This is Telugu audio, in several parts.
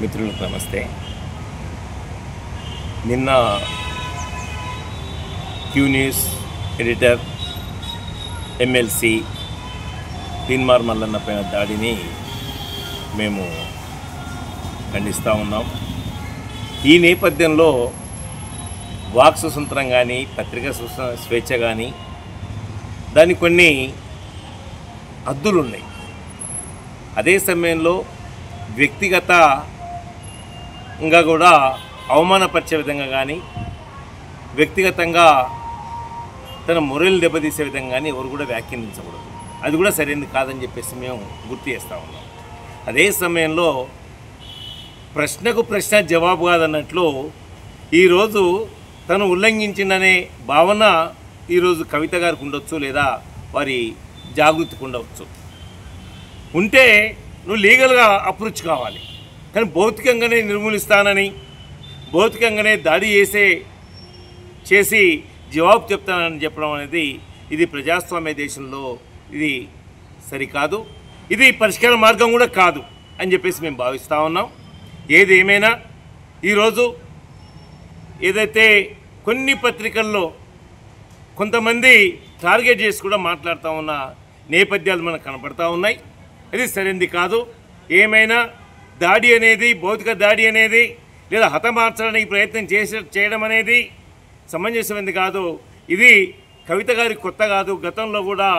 మిత్రులకు నమస్తే. నిన్న Q news editor MLC Teenmaar Mallanna పైన దాడిని మేము ఖండిస్తూ ఉన్నాం. ఈ నేపథ్యంలో వాక్ స్వతంత్రం కానీ పత్రికా స్వేచ్ఛ కానీ దానికి కొన్ని హద్దులు ఉన్నాయి. అదే సమయంలో వ్యక్తిగతంగా కూడా అవమానపరిచే విధంగా కానీ వ్యక్తిగతంగా తన మొరలు దెబ్బతీసే విధంగా కానీ ఎవరు కూడా వ్యాఖ్యానించకూడదు. అది కూడా సరైనది కాదని చెప్పేసి మేము గుర్తు చేస్తూ ఉన్నాం. అదే సమయంలో ప్రశ్నకు ప్రశ్న జవాబు కాదన్నట్లు ఈరోజు తను ఉల్లంఘించిందనే భావన ఈరోజు కవిత గారికి ఉండొచ్చు, లేదా వారి జాగృతికి ఉండవచ్చు. ఉంటే నువ్వు లీగల్గా అప్రోచ్ కావాలి, కానీ భౌతికంగానే నిర్మూలిస్తానని భౌతికంగానే దాడి చేసి జవాబు చెప్తానని చెప్పడం అనేది ఇది ప్రజాస్వామ్య దేశంలో ఇది సరికాదు, ఇది పరిష్కార మార్గం కూడా కాదు అని చెప్పేసి మేము భావిస్తూ ఉన్నాం. ఏది ఏమైనా ఈరోజు ఏదైతే కొన్ని పత్రికల్లో కొంతమంది టార్గెట్ చేసి కూడా మాట్లాడుతూ ఉన్న నేపథ్యాలు మనకు కనపడతా ఉన్నాయి. అది సరైనది కాదు. ఏమైనా దాడి అనేది, భౌతిక దాడి అనేది లేదా హతమార్చడానికి ప్రయత్నం చేయడం అనేది సమంజసమైనది కాదు. ఇది కవిత గారి కొత్త కాదు, గతంలో కూడా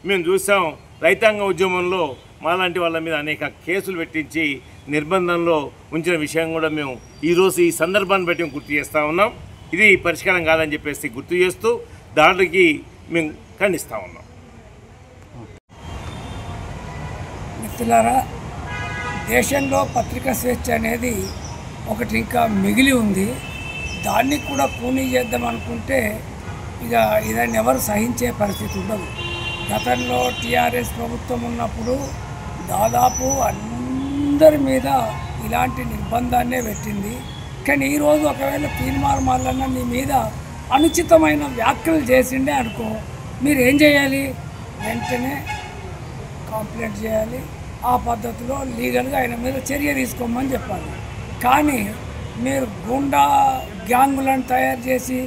మేము చూసాం. రైతాంగ ఉద్యమంలో మాలాంటి వాళ్ళ మీద అనేక కేసులు పెట్టించి నిర్బంధంలో ఉంచిన విషయం కూడా మేము ఈరోజు ఈ సందర్భాన్ని బట్టి గుర్తు చేస్తూ ఉన్నాం. ఇది పరిష్కారం కాదని చెప్పేసి గుర్తు చేస్తూ దాడికి మేము ఖండిస్తూ ఉన్నాం. మిత్రులారా, దేశంలో పత్రికా స్వేచ్ఛ అనేది ఒకటి ఇంకా మిగిలి ఉంది. దాన్ని కూడా కూనీ చేద్దాం అనుకుంటే ఇక ఇదాన్ని ఎవరు సహించే పరిస్థితి ఉండదు. గతంలో టీఆర్ఎస్ ప్రభుత్వం ఉన్నప్పుడు దాదాపు అందరి మీద ఇలాంటి నిర్బంధాన్నే పెట్టింది. కానీ ఈరోజు ఒకవేళ తీన్మార్ మల్లన్న నీ మీద అనుచితమైన వ్యాఖ్యలు చేసిండే అనుకో, మీరు ఏం చేయాలి? వెంటనే కంప్లైంట్ చేయాలి. ఆ పద్ధతిలో లీగల్గా ఆయన మీద చర్య తీసుకోమని చెప్పాలి. కానీ మీరు గుండా గ్యాంగులను తయారు చేసి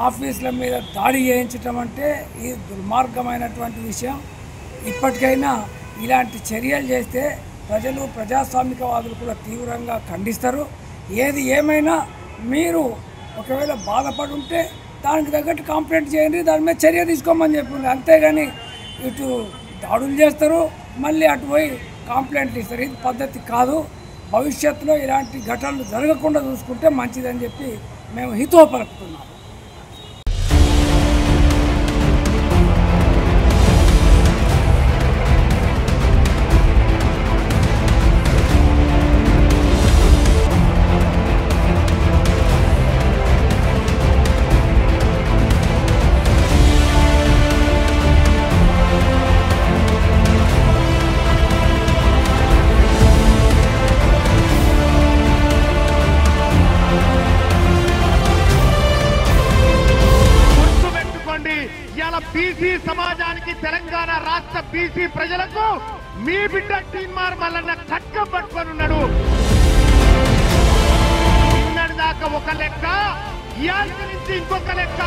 ఆఫీసుల మీద దాడి చేయించటం అంటే ఇది దుర్మార్గమైనటువంటి విషయం. ఇప్పటికైనా ఇలాంటి చర్యలు చేస్తే ప్రజలు, ప్రజాస్వామికవాదులు కూడా తీవ్రంగా ఖండిస్తారు. ఏది ఏమైనా మీరు ఒకవేళ బాధపడి ఉంటే దానికి తగ్గట్టు కంప్లైంట్ చేయండి, దాని మీద చర్య తీసుకోమని చెప్పింది. అంతేగాని ఇటు దాడులు చేస్తారు, మళ్ళీ అటు పోయి కంప్లైంట్లు ఇస్తారు. ఇది పద్ధతి కాదు. భవిష్యత్తులో ఇలాంటి ఘటనలు జరగకుండా చూసుకుంటే మంచిదని చెప్పి మేము హితవు పలుకుతున్నాం. బీసీ సమాజానికి, తెలంగాణ రాష్ట్ర బీసీ ప్రజలకు మీ బిడ్డ తీన్మార్ మల్లన్న ఖడ్గం పట్టుకొని ఉన్నాడు. నిన్నటి దాకా ఒక లెక్క, ఇయాల్టి నుంచి ఇంకొక లెక్క.